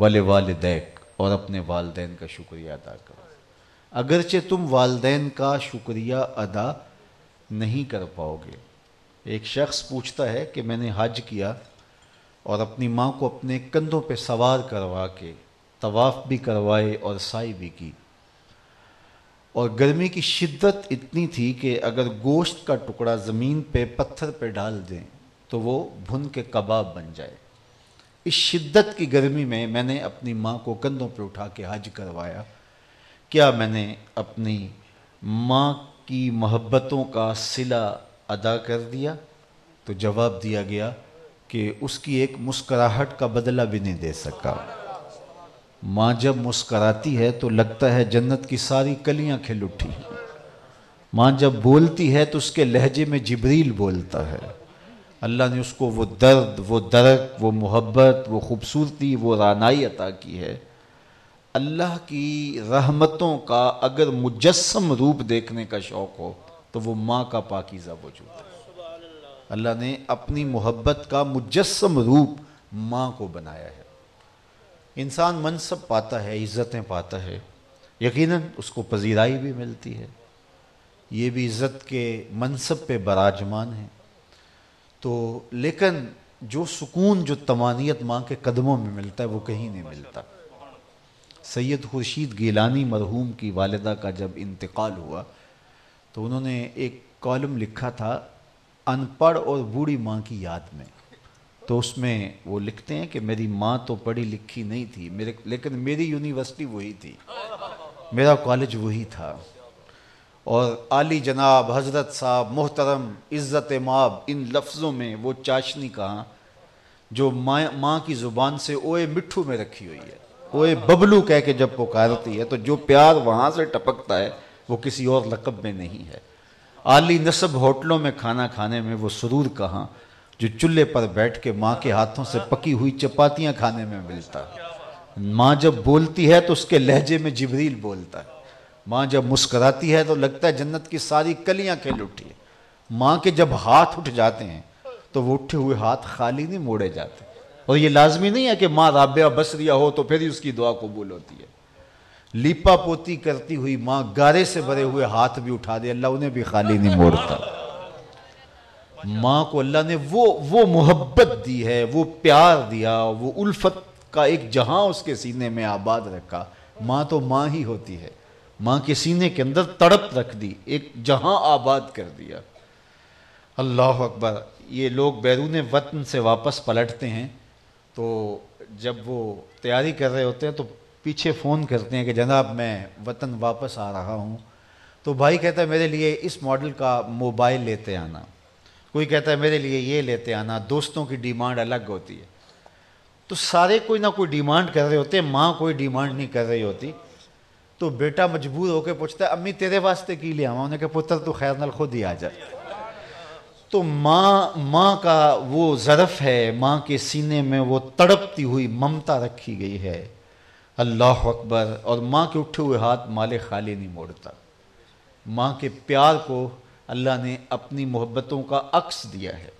وَلِوَالِدَيْكَ، اور اپنے والدین کا شکریہ ادا کرو۔ اگرچہ تم والدین کا شکریہ ادا نہیں کر پاؤ گے۔ ایک شخص پوچھتا ہے کہ میں نے حج کیا اور اپنی ماں کو اپنے کندھوں پہ سوار کروا کے طواف بھی کروائے اور سعی بھی کی، اور گرمی کی شدت اتنی تھی کہ اگر گوشت کا ٹکڑا زمین پہ پتھر پہ ڈال دیں تو وہ بھن کے کباب بن جائے۔ اس شدت کی گرمی میں نے اپنی ماں کو کندھوں پہ اٹھا کے حج کروایا، کیا میں نے اپنی ماں کی محبتوں کا صلہ ادا کر دیا؟ تو جواب دیا گیا کہ اس کی ایک مسکراہٹ کا بدلہ بھی نہیں دے سکا۔ ماں جب مسکراتی ہے تو لگتا ہے جنت کی ساری کلیاں کھل اٹھی ہیں۔ ماں جب بولتی ہے تو اس کے لہجے میں جبریل بولتا ہے۔ اللہ نے اس کو وہ درد، وہ درک، وہ محبت، وہ خوبصورتی، وہ رانائی عطا کی ہے۔ اللہ کی رحمتوں کا اگر مجسم روپ دیکھنے کا شوق ہو تو وہ ماں کا پاکیزہ وجود ہے۔ اللہ نے اپنی محبت کا مجسم روپ ماں کو بنایا ہے۔ انسان منصب پاتا ہے، عزتیں پاتا ہے، یقیناً اس کو پذیرائی بھی ملتی ہے، یہ بھی عزت کے منصب پہ براجمان ہے، تو لیکن جو سکون، جو طمانینت ماں کے قدموں میں ملتا ہے وہ کہیں نہیں ملتا۔ سید خورشید گیلانی مرحوم کی والدہ کا جب انتقال ہوا تو انہوں نے ایک کالم لکھا تھا ان پڑھ اور بوڑھی ماں کی یاد میں۔ تو اس میں وہ لکھتے ہیں کہ میری ماں تو پڑھی لکھی نہیں تھی لیکن میری یونیورسٹی وہی تھی، میرا کالج وہی تھا، اور عالی جناب حضرت صاحب محترم عزت مآب، ان لفظوں میں وہ چاشنی کہاں جو ماں کی زبان سے اوئے مٹھو میں رکھی ہوئی ہے، اوئے ببلو کہہ کے جب پکارتی ہے تو جو پیار وہاں سے ٹپکتا ہے وہ کسی اور لقب میں نہیں ہے۔ عالی نسب ہوٹلوں میں کھانا کھانے میں وہ سرور کہاں جو چولہے پر بیٹھ کے ماں کے ہاتھوں سے پکی ہوئی چپاتیاں کھانے میں ملتا ہے۔ ماں جب بولتی ہے تو اس کے لہجے میں جبریل بولتا ہے۔ ماں جب مسکراتی ہے تو لگتا ہے جنت کی ساری کلیاں کھل اٹھی ہے۔ ماں کے جب ہاتھ اٹھ جاتے ہیں تو وہ اٹھے ہوئے ہاتھ خالی نہیں موڑے جاتے، اور یہ لازمی نہیں ہے کہ ماں رابعہ بصریہ ہو تو پھر ہی اس کی دعا قبول ہوتی ہے۔ لیپا پوتی کرتی ہوئی ماں گارے سے بھرے ہوئے ہاتھ بھی اٹھا دے، اللہ انہیں بھی خالی نہیں موڑتا۔ ماں کو اللہ نے وہ محبت دی ہے، وہ پیار دیا، وہ الفت کا ایک جہاں اس کے سینے میں آباد رکھا۔ ماں تو ماں ہی ہوتی ہے، ماں کے سینے کے اندر تڑپ رکھ دی، ایک جہاں آباد کر دیا۔ اللہ اکبر۔ یہ لوگ بیرون وطن سے واپس پلٹتے ہیں تو جب وہ تیاری کر رہے ہوتے ہیں تو پیچھے فون کرتے ہیں کہ جناب میں وطن واپس آ رہا ہوں، تو بھائی کہتا ہے میرے لیے اس ماڈل کا موبائل لیتے آنا، کوئی کہتا ہے میرے لیے یہ لیتے آنا، دوستوں کی ڈیمانڈ الگ ہوتی ہے۔ تو سارے کوئی نہ کوئی ڈیمانڈ کر رہے ہوتے ہیں، ماں کوئی ڈیمانڈ نہیں کر رہی ہوتی، تو بیٹا مجبور ہو کے پوچھتا ہے امی تیرے واسطے کی لے آواں؟ انہوں نے کہا پتر تو خیر نال خود ہی آ جا۔ تو ماں کا وہ ظرف ہے، ماں کے سینے میں وہ تڑپتی ہوئی ممتا رکھی گئی ہے۔ اللہ اکبر۔ اور ماں کے اٹھے ہوئے ہاتھ مالے خالی نہیں موڑتا۔ ماں کے پیار کو اللہ نے اپنی محبتوں کا عکس دیا ہے۔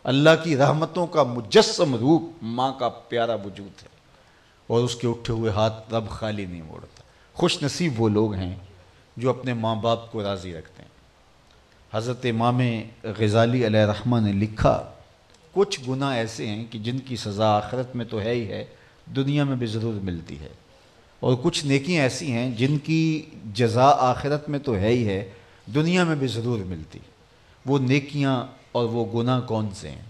اللہ کی رحمتوں کا مجسم روپ ماں کا پیارا وجود ہے، اور اس کے اٹھے ہوئے ہاتھ رب خالی نہیں موڑتا۔ خوش نصیب وہ لوگ ہیں جو اپنے ماں باپ کو راضی رکھتے ہیں۔ حضرت امام غزالی علیہ رحمہ نے لکھا کچھ گناہ ایسے ہیں کہ جن کی سزا آخرت میں تو ہے ہی ہے، دنیا میں بھی ضرور ملتی ہے، اور کچھ نیکیاں ایسی ہیں جن کی جزا آخرت میں تو ہے ہی ہے، دنیا میں بھی ضرور ملتی۔ وہ نیکیاں اور وہ گناہ کون سے ہیں؟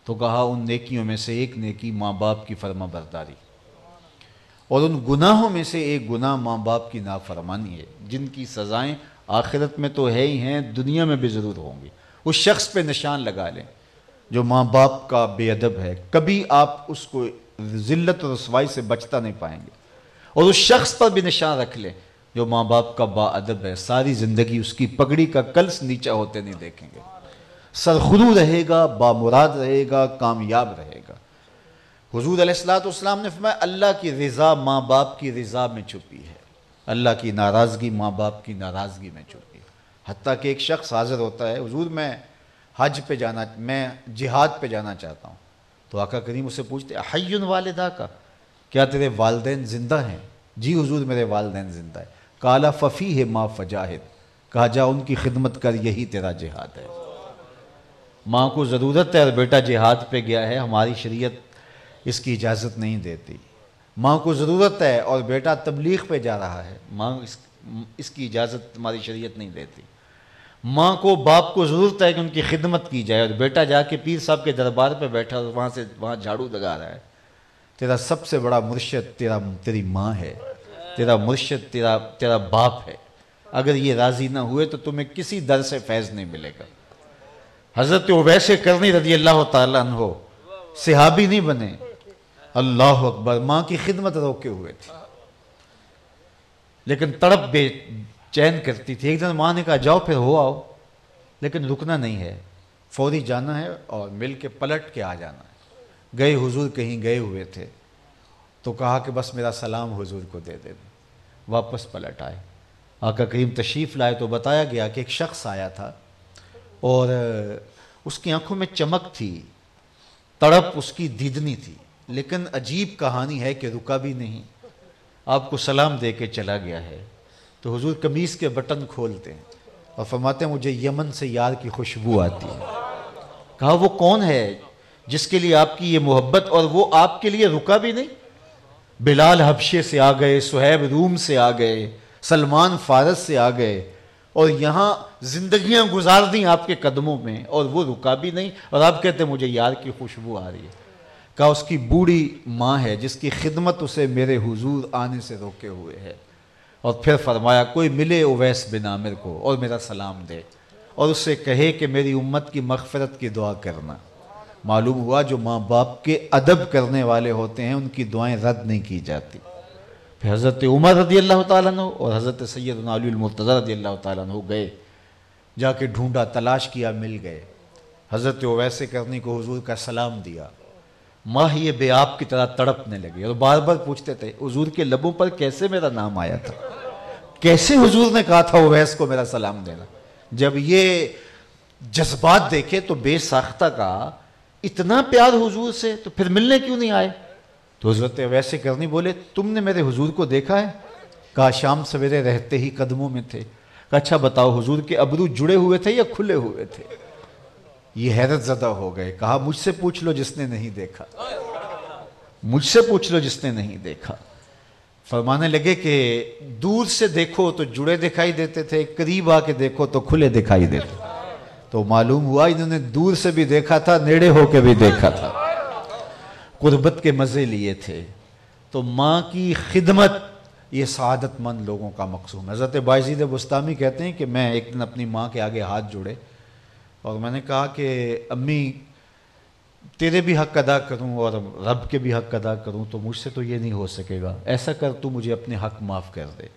تو کہا ان نیکیوں میں سے ایک نیکی ماں باپ کی فرما برداری، اور ان گناہوں میں سے ایک گناہ ماں باپ کی نافرمانی ہے، جن کی سزائیں آخرت میں تو ہے ہی ہیں، دنیا میں بھی ضرور ہوں گی۔ اس شخص پہ نشان لگا لیں جو ماں باپ کا بے ادب ہے، کبھی آپ اس کو ذلت و رسوائی سے بچتا نہیں پائیں گے، اور اس شخص پر بھی نشان رکھ لیں جو ماں باپ کا با ادب ہے، ساری زندگی اس کی پگڑی کا کلس نیچا ہوتے نہیں دیکھیں گے، سرخرو رہے گا، بامراد رہے گا، کامیاب رہے گا۔ حضور علیہ السلام نے فرمایا اللہ کی رضا ماں باپ کی رضا میں چھپی ہے، اللہ کی ناراضگی ماں باپ کی ناراضگی میں چھپی ہے۔ حتیٰ کہ ایک شخص حاضر ہوتا ہے، حضور میں حج پہ جانا، میں جہاد پہ جانا چاہتا ہوں، تو آقا کریم اسے پوچھتے حی والدہ کا، کیا تیرے والدین زندہ ہیں؟ جی حضور میرے والدین زندہ ہیں۔ قال ففیہ ما فجاہد، کہا جا ان کی خدمت کر، یہی تیرا جہاد ہے۔ ماں کو ضرورت ہے اور بیٹا جہاد پہ گیا ہے، ہماری شریعت اس کی اجازت نہیں دیتی۔ ماں کو ضرورت ہے اور بیٹا تبلیغ پہ جا رہا ہے، ماں اس کی اجازت ہماری شریعت نہیں دیتی۔ ماں کو باپ کو ضرورت ہے کہ ان کی خدمت کی جائے، اور بیٹا جا کے پیر صاحب کے دربار پہ بیٹھا اور وہاں جھاڑو لگا رہا ہے۔ تیرا سب سے بڑا مرشد تیری ماں ہے، تیرا مرشد تیرا باپ ہے۔ اگر یہ راضی نہ ہوئے تو تمہیں کسی در سے فیض نہیں ملے گا۔ حضرت اویس کرنی رضی اللہ تعالیٰ عنہ صحابی نہیں بنے، اللہ اکبر، ماں کی خدمت روکے ہوئے تھے، لیکن تڑپ بے چین کرتی تھی۔ ایک دن ماں نے کہا جاؤ پھر ہو آؤ، لیکن رکنا نہیں ہے، فوری جانا ہے اور مل کے پلٹ کے آ جانا ہے۔ گئے حضور کہیں گئے ہوئے تھے تو کہا کہ بس میرا سلام حضور کو دے دیں، واپس پلٹ آئے۔ آقا کریم تشریف لائے تو بتایا گیا کہ ایک شخص آیا تھا اور اس کی آنکھوں میں چمک تھی، تڑپ اس کی دیدنی تھی، لیکن عجیب کہانی ہے کہ رکا بھی نہیں، آپ کو سلام دے کے چلا گیا ہے۔ تو حضور قمیص کے بٹن کھولتے ہیں اور فرماتے ہیں مجھے یمن سے یار کی خوشبو آتی ہے۔ کہا وہ کون ہے جس کے لیے آپ کی یہ محبت، اور وہ آپ کے لیے رکا بھی نہیں؟ بلال حبشے سے آ گئے، صہیب روم سے آ گئے، سلمان فارس سے آ گئے، اور یہاں زندگیاں گزار دیں آپ کے قدموں میں، اور وہ رکا بھی نہیں، اور آپ کہتے ہیں مجھے یار کی خوشبو آ رہی ہے۔ کہا اس کی بوڑھی ماں ہے جس کی خدمت اسے میرے حضور آنے سے روکے ہوئے ہے۔ اور پھر فرمایا کوئی ملے اویس بن عامر کو اور میرا سلام دے، اور اس سے کہے کہ میری امت کی مغفرت کی دعا کرنا۔ معلوم ہوا جو ماں باپ کے ادب کرنے والے ہوتے ہیں ان کی دعائیں رد نہیں کی جاتی۔ پھر حضرت عمر رضی اللہ تعالیٰ عنہ اور حضرت سیدنا علی المرتضی رضی اللہ تعالیٰ عنہ گئے، جا کے ڈھونڈا، تلاش کیا، مل گئے۔ حضرت اویس کرنی کو حضور کا سلام دیا، ماں یہ بے آپ کی طرح تڑپنے لگے اور بار بار پوچھتے تھے حضور کے لبوں پر کیسے میرا نام آیا تھا، کیسے حضور نے کہا تھا اویس کو میرا سلام دینا۔ جب یہ جذبات دیکھے تو بے ساختہ کا اتنا پیار حضور سے، تو پھر ملنے کیوں نہیں آئے؟ تو حضرت اویس کرنی بولے تم نے میرے حضور کو دیکھا ہے؟ کہا شام سویرے رہتے ہی قدموں میں تھے۔ کہا اچھا بتاؤ حضور کے ابرو جڑے ہوئے تھے یا کھلے ہوئے تھے؟ یہ حیرت زدہ ہو گئے، کہا مجھ سے پوچھ لو جس نے نہیں دیکھا، مجھ سے پوچھ لو جس نے نہیں دیکھا۔ فرمانے لگے کہ دور سے دیکھو تو جڑے دکھائی دیتے تھے، قریب آ کے دیکھو تو کھلے دکھائی دیتے۔ تو معلوم ہوا انہوں نے دور سے بھی دیکھا تھا، نیڑے ہو کے بھی دیکھا تھا، قربت کے مزے لیے تھے۔ تو ماں کی خدمت یہ سعادت مند لوگوں کا مقصود ہے۔ حضرت بایزید بستامی کہتے ہیں کہ میں ایک دن اپنی ماں کے آگے ہاتھ جوڑے اور میں نے کہا کہ امی تیرے بھی حق ادا کروں اور رب کے بھی حق ادا کروں تو مجھ سے تو یہ نہیں ہو سکے گا، ایسا کر تو مجھے اپنے حق معاف کر دے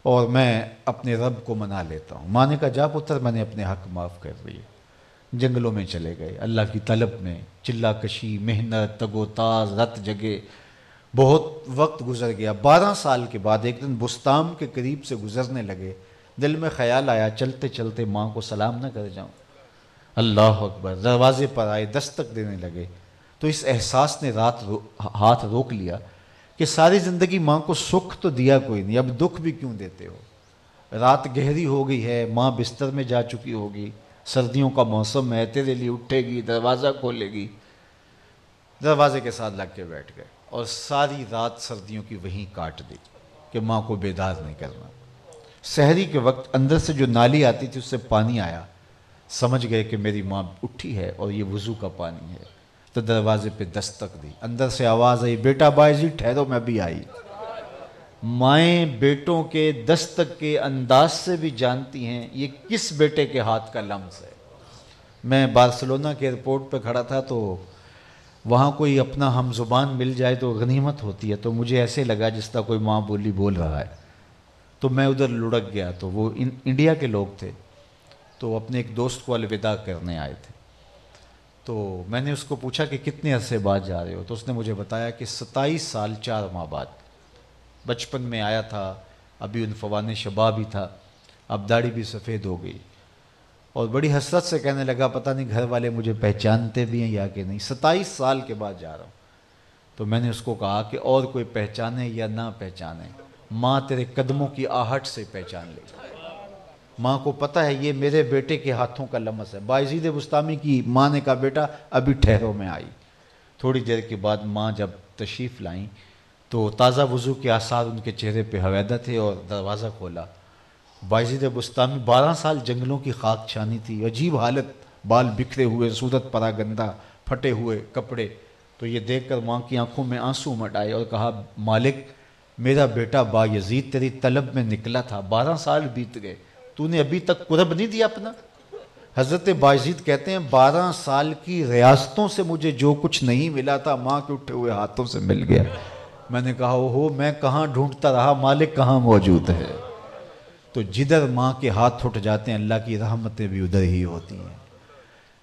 اور میں اپنے رب کو منا لیتا ہوں۔ ماں نے کہا جا پتر میں نے اپنے حق معاف کر دیے۔ جنگلوں میں چلے گئے اللہ کی طلب میں، چلا کشی، محنت، تگ و تاز، رت جگے، بہت وقت گزر گیا۔ 12 سال کے بعد ایک دن بستام کے قریب سے گزرنے لگے، دل میں خیال آیا چلتے چلتے ماں کو سلام نہ کر جاؤں۔ اللہ اکبر، دروازے پر آئے، دستک دینے لگے تو اس احساس نے ہاتھ روک لیا کہ ساری زندگی ماں کو سکھ تو دیا کوئی نہیں، اب دکھ بھی کیوں دیتے ہو؟ رات گہری ہو گئی ہے، ماں بستر میں جا چکی ہوگی، سردیوں کا موسم ہے، تیرے لیے اٹھے گی، دروازہ کھولے گی۔ دروازے کے ساتھ لگ کے بیٹھ گئے اور ساری رات سردیوں کی وہیں کاٹ دی کہ ماں کو بیدار نہیں کرنا۔ سحری کے وقت اندر سے جو نالی آتی تھی اس سے پانی آیا، سمجھ گئے کہ میری ماں اٹھی ہے اور یہ وضو کا پانی ہے، تو دروازے پہ دستک دی، اندر سے آواز آئی بیٹا بایزید ٹھہرو میں بھی آئی۔ مائیں بیٹوں کے دستک کے انداز سے بھی جانتی ہیں یہ کس بیٹے کے ہاتھ کا لمس ہے۔ میں بارسلونا کے ایئرپورٹ پہ کھڑا تھا تو وہاں کوئی اپنا ہم زبان مل جائے تو غنیمت ہوتی ہے، تو مجھے ایسے لگا جس طرح کوئی ماں بولی بول رہا ہے، تو میں ادھر لڑک گیا۔ تو وہ انڈیا کے لوگ تھے، تو اپنے ایک دوست کو الوداع کرنے آئے تھے، تو میں نے اس کو پوچھا کہ کتنے عرصے بعد جا رہے ہو؟ تو اس نے مجھے بتایا کہ 27 سال 4 ماہ بعد، بچپن میں آیا تھا، ابھی عنفوان شباب ہی تھا، اب داڑھی بھی سفید ہو گئی، اور بڑی حسرت سے کہنے لگا پتہ نہیں گھر والے مجھے پہچانتے بھی ہیں یا کہ نہیں، 27 سال کے بعد جا رہا ہوں۔ تو میں نے اس کو کہا کہ اور کوئی پہچانے یا نہ پہچانے، ماں تیرے قدموں کی آہٹ سے پہچان لے گی۔ ماں کو پتہ ہے یہ میرے بیٹے کے ہاتھوں کا لمس ہے۔ بایزید بستامی کی ماں نے کہا بیٹا ابھی ٹھہرو، میں آئی۔ تھوڑی دیر کے بعد ماں جب تشریف لائیں تو تازہ وضو کے آثار ان کے چہرے پہ حویدہ تھے، اور دروازہ کھولا۔ بایزید بستامی 12 سال جنگلوں کی خاک چھانی تھی، عجیب حالت، بال بکھرے ہوئے، صورت پراگندہ، پھٹے ہوئے کپڑے۔ تو یہ دیکھ کر ماں کی آنکھوں میں آنسو امڈ آئے اور کہا مالک میرا بیٹا بایزید تیری طلب میں نکلا تھا، 12 سال بیت گئے، تو نے ابھی تک قرب نہیں دیا اپنا؟ حضرت بایزید کہتے ہیں 12 سال کی ریاستوں سے مجھے جو کچھ نہیں ملا تھا ماں کے اٹھے ہوئے ہاتھوں سے مل گیا۔ میں نے کہا اوہو میں کہاں ڈھونڈتا رہا، مالک کہاں موجود ہے؟ تو جدھر ماں کے ہاتھ اٹھ جاتے ہیں اللہ کی رحمتیں بھی ادھر ہی ہوتی ہیں۔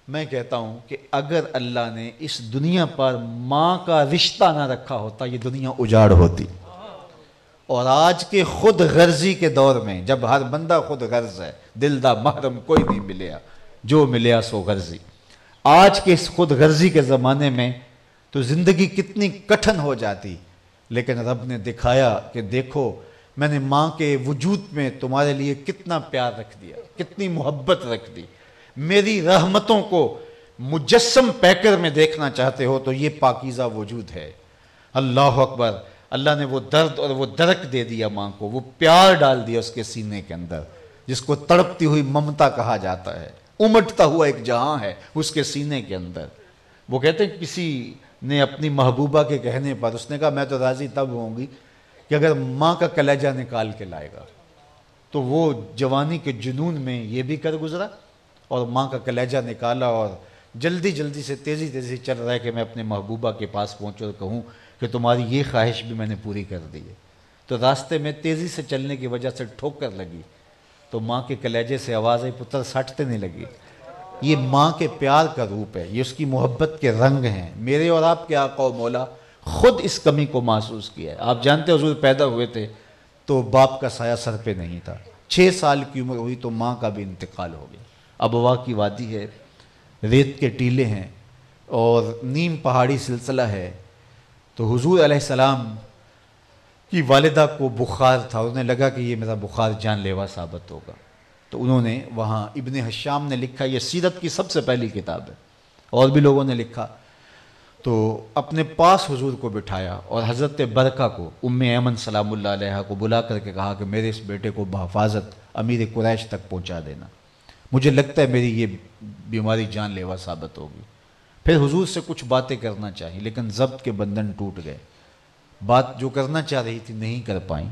میں کہتا ہوں کہ اگر اللہ نے اس دنیا پر ماں کا رشتہ نہ رکھا ہوتا یہ دنیا اجاڑ ہوتی۔ اور آج کے خود غرضی کے دور میں جب ہر بندہ خود غرض ہے، دل دا محرم کوئی نہیں ملیا، جو ملیا سو غرضی، آج کے اس خود غرضی کے زمانے میں تو زندگی کتنی کٹھن ہو جاتی، لیکن رب نے دکھایا کہ دیکھو میں نے ماں کے وجود میں تمہارے لیے کتنا پیار رکھ دیا، کتنی محبت رکھ دی۔ میری رحمتوں کو مجسم پیکر میں دیکھنا چاہتے ہو تو یہ پاکیزہ وجود ہے۔ اللہ اکبر، اللہ نے وہ درد اور وہ درک دے دیا ماں کو، وہ پیار ڈال دیا اس کے سینے کے اندر، جس کو تڑپتی ہوئی ممتا کہا جاتا ہے، امٹتا ہوا ایک جہاں ہے اس کے سینے کے اندر۔ وہ کہتے ہیں کسی نے اپنی محبوبہ کے کہنے پر، اس نے کہا میں تو راضی تب ہوں گی کہ اگر ماں کا کلیجہ نکال کے لائے گا۔ تو وہ جوانی کے جنون میں یہ بھی کر گزرا اور ماں کا کلیجہ نکالا، اور جلدی جلدی سے تیزی تیزی چل رہا ہے کہ میں اپنے محبوبہ کے پاس پہنچوں اور کہوں کہ تمہاری یہ خواہش بھی میں نے پوری کر دی ہے۔ تو راستے میں تیزی سے چلنے کی وجہ سے ٹھوکر لگی، تو ماں کے کلیجے سے آواز آئی پتر سٹتے نہیں لگی۔ یہ ماں کے پیار کا روپ ہے، یہ اس کی محبت کے رنگ ہیں۔ میرے اور آپ کے آقا و مولا خود اس کمی کو محسوس کیا ہے۔ آپ جانتے حضور پیدا ہوئے تھے تو باپ کا سایہ سر پہ نہیں تھا، 6 سال کی عمر ہوئی تو ماں کا بھی انتقال ہو گیا۔ ابوا کی وادی ہے، ریت کے ٹیلے ہیں اور نیم پہاڑی سلسلہ ہے۔ تو حضور علیہ السلام کی والدہ کو بخار تھا، انہیں لگا کہ یہ میرا بخار جان لیوا ثابت ہوگا، تو انہوں نے وہاں، ابن حشام نے لکھا، یہ سیرت کی سب سے پہلی کتاب ہے، اور بھی لوگوں نے لکھا، تو اپنے پاس حضور کو بٹھایا اور حضرت برکہ کو، ام ایمن سلام اللہ علیہ کو بلا کر کے کہا کہ میرے اس بیٹے کو بحفاظت امیر قریش تک پہنچا دینا، مجھے لگتا ہے میری یہ بیماری جان لیوا ثابت ہوگی۔ پھر حضور سے کچھ باتیں کرنا چاہی لیکن ضبط کے بندھن ٹوٹ گئے، بات جو کرنا چاہ رہی تھی نہیں کر پائیں،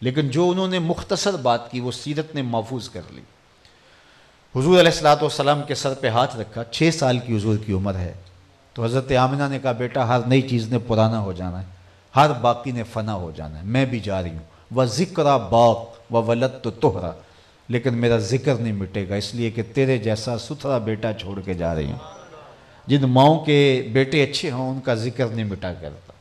لیکن جو انہوں نے مختصر بات کی وہ سیرت نے محفوظ کر لی۔ حضور علیہ السلام کے سر پہ ہاتھ رکھا، 6 سال کی حضور کی عمر ہے، تو حضرت آمنہ نے کہا بیٹا ہر نئی چیز نے پرانا ہو جانا ہے، ہر باقی نے فنا ہو جانا ہے، میں بھی جا رہی ہوں، وَذِكْرَ بَاق وَوَلَدْتُ طُهْرًا، لیکن میرا ذکر نہیں مٹے گا، اس لیے کہ تیرے جیسا ستھرا بیٹا چھوڑ کے جا رہی ہوں۔ جن ماؤں کے بیٹے اچھے ہوں ان کا ذکر نہیں مٹا کرتا۔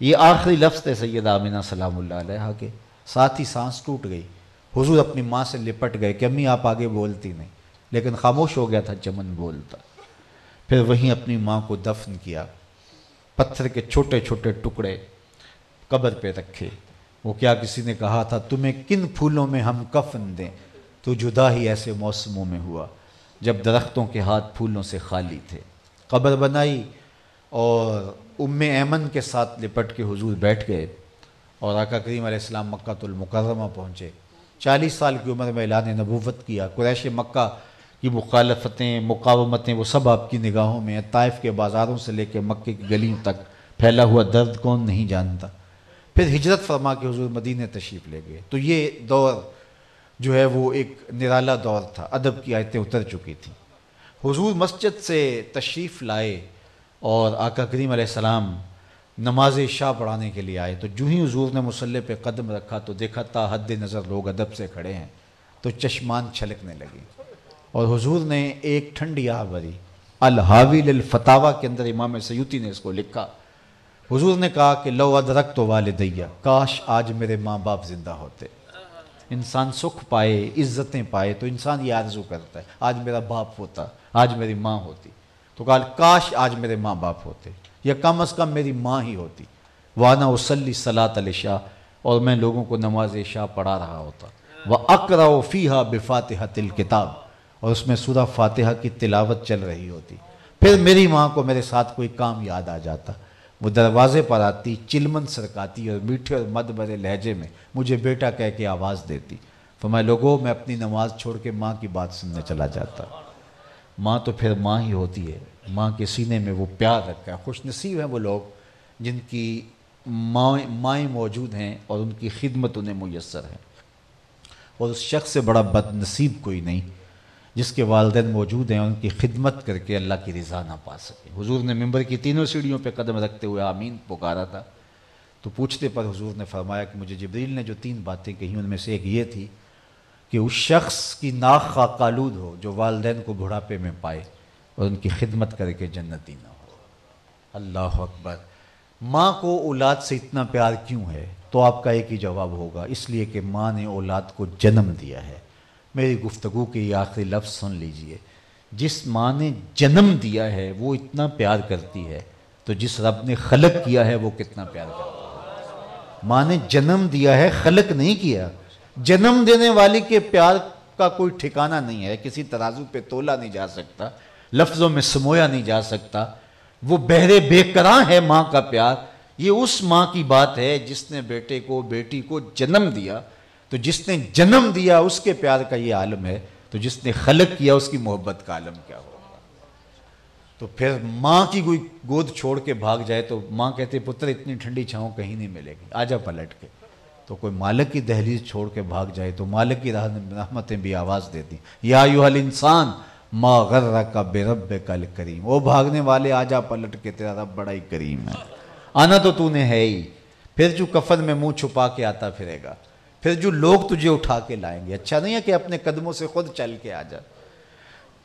یہ آخری لفظ تھے سیدہ آمنہ سلام اللہ علیہ کے، ساتھ ہی سانس ٹوٹ گئی۔ حضور اپنی ماں سے لپٹ گئے کہ امی آپ آگے بولتی نہیں، لیکن خاموش ہو گیا تھا چمن بولتا۔ پھر وہیں اپنی ماں کو دفن کیا، پتھر کے چھوٹے چھوٹے ٹکڑے قبر پہ رکھے۔ وہ کیا کسی نے کہا تھا تمہیں کن پھولوں میں ہم کفن دیں، تو جدا ہی ایسے موسموں میں ہوا جب درختوں کے ہاتھ پھولوں سے خالی تھے۔ قبر بنائی اور ام ایمن کے ساتھ لپٹ کے حضور بیٹھ گئے، اور آقا کریم علیہ السلام مکہ المکرمہ پہنچے۔ 40 سال کی عمر میں اعلان نبوت کیا۔ قریش مکہ کی مخالفتیں، مقاومتیں، وہ سب آپ کی نگاہوں میں ہیں۔ طائف کے بازاروں سے لے کے مکے کی گلیوں تک پھیلا ہوا درد کون نہیں جانتا۔ پھر ہجرت فرما کے حضور مدینہ تشریف لے گئے۔ تو یہ دور جو ہے وہ ایک نرالا دور تھا، ادب کی آیتیں اتر چکی تھیں۔ حضور مسجد سے تشریف لائے اور آقا کریم علیہ السلام نماز عشاء پڑھانے کے لیے آئے، تو جو ہی حضور نے مصلی پہ قدم رکھا تو دیکھا تا حد نظر لوگ ادب سے کھڑے ہیں، تو چشمان چھلکنے لگی، اور حضور نے ایک ٹھنڈی آہ بھری۔ الحاوی للفتاوی کے اندر امام سیوطی نے اس کو لکھا، حضور نے کہا کہ لو ادرکت والدیہ، کاش آج میرے ماں باپ زندہ ہوتے۔ انسان سکھ پائے، عزتیں پائے تو انسان یہ آرزو کرتا ہے آج میرا باپ ہوتا، آج میری ماں ہوتی، تو کہا کاش آج میرے ماں باپ ہوتے۔ یا کم از کم میری ماں ہی ہوتی، وانا اصلی صلاۃ العشاء، اور میں لوگوں کو نماز عشاء پڑھا رہا ہوتا، وَأَقْرَأُ فِيهَا بِفَاتِحَةِ الْكِتَابِ، اور اس میں سورہ فاتحہ کی تلاوت چل رہی ہوتی۔ پھر میری ماں کو میرے ساتھ کوئی کام یاد آ جاتا، وہ دروازے پر آتی، چلمن سرکاتی اور میٹھے اور مد بھرے لہجے میں مجھے بیٹا کہہ کے آواز دیتی۔ فرمایا لوگوں میں اپنی نماز چھوڑ کے ماں کی بات سننے چلا جاتا۔ ماں تو پھر ماں ہی ہوتی ہے، ماں کے سینے میں وہ پیار رکھا ہے۔ خوش نصیب ہیں وہ لوگ جن کی مائیں موجود ہیں اور ان کی خدمت انہیں میسر ہے، اور اس شخص سے بڑا بد نصیب کوئی نہیں جس کے والدین موجود ہیں اور ان کی خدمت کر کے اللہ کی رضا نہ پا سکے۔ حضور نے ممبر کی تینوں سیڑھیوں پہ قدم رکھتے ہوئے آمین پکارا تھا، تو پوچھتے پر حضور نے فرمایا کہ مجھے جبریل نے جو 3 باتیں کہیں ان میں سے ایک یہ تھی کہ اس شخص کی ناک خاک آلود ہو جو والدین کو بڑھاپے میں پائے اور ان کی خدمت کر کے جنتی نہ ہو۔ اللہ اکبر۔ ماں کو اولاد سے اتنا پیار کیوں ہے؟ تو آپ کا ایک ہی جواب ہوگا، اس لیے کہ ماں نے اولاد کو جنم دیا ہے۔ میری گفتگو کے یہ آخری لفظ سن لیجئے، جس ماں نے جنم دیا ہے وہ اتنا پیار کرتی ہے تو جس رب نے خلق کیا ہے وہ کتنا پیار کرتا ہے۔ ماں نے جنم دیا ہے، خلق نہیں کیا۔ جنم دینے والی کے پیار کا کوئی ٹھکانہ نہیں ہے، کسی ترازو پہ تولا نہیں جا سکتا، لفظوں میں سمویا نہیں جا سکتا، وہ بہرے بے کراں ہے ماں کا پیار۔ یہ اس ماں کی بات ہے جس نے بیٹے کو بیٹی کو جنم دیا، تو جس نے جنم دیا اس کے پیار کا یہ عالم ہے، تو جس نے خلق کیا اس کی محبت کا عالم کیا ہوگا۔ تو پھر ماں کی کوئی گود چھوڑ کے بھاگ جائے تو ماں کہتے پتر اتنی ٹھنڈی چھاؤں کہیں نہیں ملے گی، آجا پلٹ کے۔ تو کوئی مالک کی دہلیز چھوڑ کے بھاگ جائے تو مالک کی رحمتیں بھی آواز دیتی، یا ایھا الانسان ما غرک بربک الکریم، وہ بھاگنے والے آجا پلٹ کے، تیرا رب بڑا ہی کریم ہے، آنا تو نے ہے ہی۔ پھر جو کفن میں منہ چھپا کے آتا پھرے گا، پھر جو لوگ تجھے اٹھا کے لائیں گے، اچھا نہیں ہے کہ اپنے قدموں سے خود چل کے آ جا۔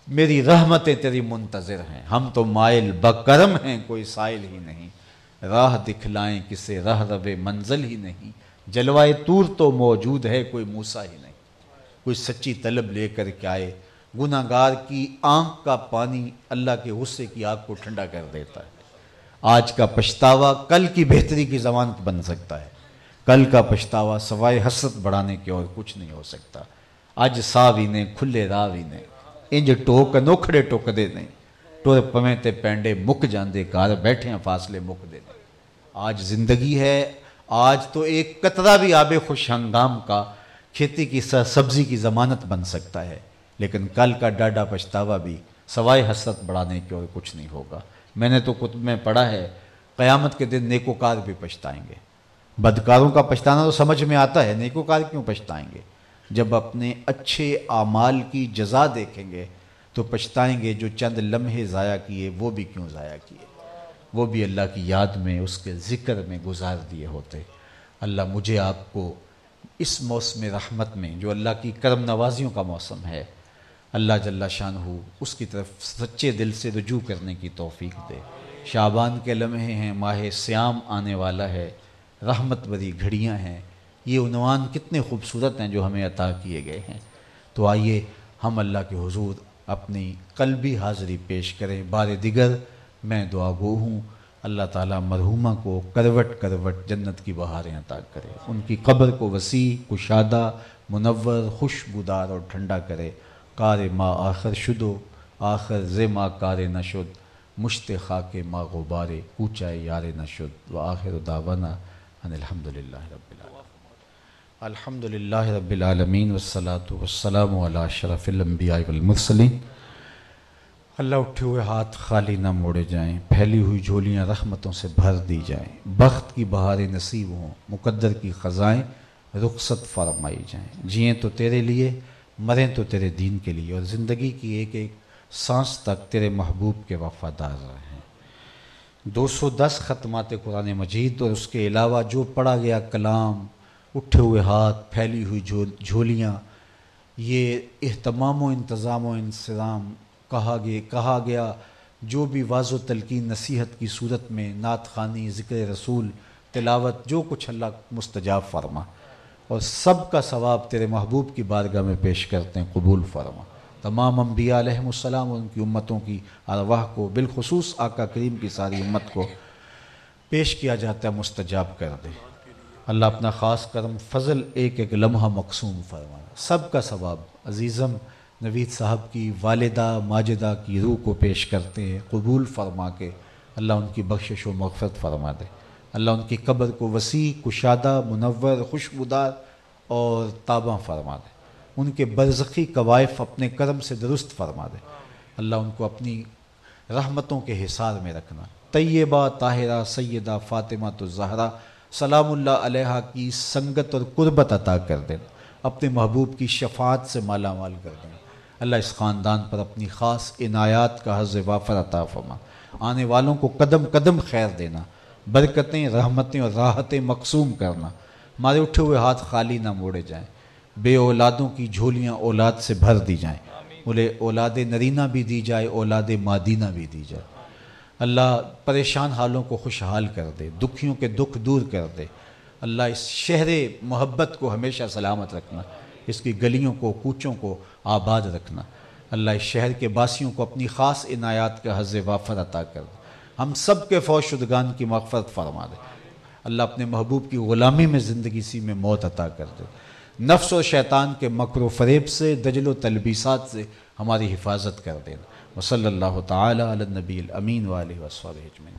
میری رحمتیں تیری منتظر ہیں، ہم تو مائل بکرم ہیں کوئی سائل ہی نہیں، راہ دکھلائیں کسے راہ رب منزل ہی نہیں، جلوائے طور تو موجود ہے کوئی موسیٰ ہی نہیں۔ کوئی سچی طلب لے کر کے آئے، گناہگار کی آنکھ کا پانی اللہ کے غصے کی آگ کو ٹھنڈا کر دیتا ہے۔ آج کا پچھتاوا کل کی بہتری کی ضمانت بن سکتا ہے، کل کا پچھتاوا سوائے حسرت بڑھانے کے اور کچھ نہیں ہو سکتا۔ اج ساوی نے کھلے راوی نے انج ٹوک نوکھڑے ٹوک دے نے، ٹور پویں تے پینڈے مک جاندے کار بیٹھے ہیں فاصلے مک دے نے۔ آج زندگی ہے، آج تو ایک قطرہ بھی آب خوش ہنگام کا کھیتی کی سبزی کی ضمانت بن سکتا ہے، لیکن کل کا ڈاڈا پچھتاوا بھی سوائے حسرت بڑھانے کے اور کچھ نہیں ہوگا۔ میں نے تو کتب میں پڑھا ہے قیامت کے دن نیکوکار بھی پچھتائیں گے۔ بدکاروں کا پچھتانا تو سمجھ میں آتا ہے، نیکوکار کیوں پچھتائیں گے؟ جب اپنے اچھے اعمال کی جزا دیکھیں گے تو پچھتائیں گے، جو چند لمحے ضائع کیے وہ بھی کیوں ضائع کیے، وہ بھی اللہ کی یاد میں اس کے ذکر میں گزار دیے ہوتے۔ اللہ مجھے آپ کو اس موسم رحمت میں جو اللہ کی کرم نوازیوں کا موسم ہے، اللہ جل شانہ اس کی طرف سچے دل سے رجوع کرنے کی توفیق دے۔ شعبان کے لمحے ہیں، ماہ سیام آنے والا ہے، رحمت بری گھڑیاں ہیں، یہ عنوان کتنے خوبصورت ہیں جو ہمیں عطا کیے گئے ہیں۔ تو آئیے ہم اللہ کے حضور اپنی قلبی حاضری پیش کریں۔ بار دیگر میں دعا گو ہوں، اللہ تعالیٰ مرحومہ کو کروٹ کروٹ جنت کی بہاریں عطا کرے، ان کی قبر کو وسیع، کشادہ، منور، خوشبودار اور ٹھنڈا کرے۔ کار ما آخر شدو آخر ز ما کار نشد، مشت خاک ما غبارے کوچائے یار نشد، وآخر دعوانا ان الحمدللہ رب العالمین۔ الحمدللہ رب العالمین والصلاة والسلام علی اشرف الانبیاء والمرسلین۔ اللہ اٹھے ہوئے ہاتھ خالی نہ موڑے جائیں، پھیلی ہوئی جھولیاں رحمتوں سے بھر دی جائیں، بخت کی بہاریں نصیب ہوں، مقدر کی خزائیں رخصت فرمائی جائیں، جئیں تو تیرے لیے، مریں تو تیرے دین کے لیے، اور زندگی کی ایک ایک سانس تک تیرے محبوب کے وفادار رہیں۔ 210 ختمات قرآن مجید اور اس کے علاوہ جو پڑھا گیا کلام، اٹھے ہوئے ہاتھ، پھیلی ہوئی جھولیاں، یہ اہتمام و انتظام و انصرام کہا گیا جو بھی واضح و تلقین نصیحت کی صورت میں، نعت خوانی، ذکر رسول، تلاوت، جو کچھ اللہ مستجاب فرما، اور سب کا ثواب تیرے محبوب کی بارگاہ میں پیش کرتے ہیں، قبول فرما۔ تمام انبیاء علیہم السلام اور ان کی امتوں کی ارواح کو، بالخصوص آقا کریم کی ساری امت کو پیش کیا جاتا ہے مستجاب کر دے۔ اللہ اپنا خاص کرم فضل ایک ایک لمحہ مقسوم فرمانا، سب کا ثواب عزیزم نوید صاحب کی والدہ ماجدہ کی روح کو پیش کرتے ہیں، قبول فرما کے اللہ ان کی بخشش و مغفرت فرما دے، اللہ ان کی قبر کو وسیع کشادہ منور خوشبودار اور تاباں فرما دے، ان کے برزخی قوائف اپنے کرم سے درست فرما دے، اللہ ان کو اپنی رحمتوں کے حصار میں رکھنا۔ طیبہ طاہرہ سیدہ فاطمہ الزہرا سلام اللہ علیہا کی سنگت اور قربت عطا کر دینا، اپنے محبوب کی شفاعت سے مالا مال کر دینا۔ اللہ اس خاندان پر اپنی خاص عنایات کا حظ وافر عطا فرما، آنے والوں کو قدم قدم خیر دینا، برکتیں رحمتیں اور راحتیں مقسوم کرنا، ہمارے اٹھے ہوئے ہاتھ خالی نہ موڑے جائیں، بے اولادوں کی جھولیاں اولاد سے بھر دی جائیں، انہیں اولاد نرینہ بھی دی جائے، اولاد مادینہ بھی دی جائے۔ اللہ پریشان حالوں کو خوشحال کر دے، دکھیوں کے دکھ دور کر دے۔ اللہ اس شہر محبت کو ہمیشہ سلامت رکھنا، اس کی گلیوں کو کوچوں کو آباد رکھنا۔ اللہ اس شہر کے باسیوں کو اپنی خاص عنایات کا حظ وافر عطا کر دے، ہم سب کے فوت شدگان کی مغفرت فرما دے۔ اللہ اپنے محبوب کی غلامی میں زندگی سی میں موت عطا کر دے، نفس و شیطان کے مکر و فریب سے دجل و تلبیسات سے ہماری حفاظت کر دینا۔ وصلی اللہ تعالی علی النبی الامین وآلہ وصحبہ اجمعین۔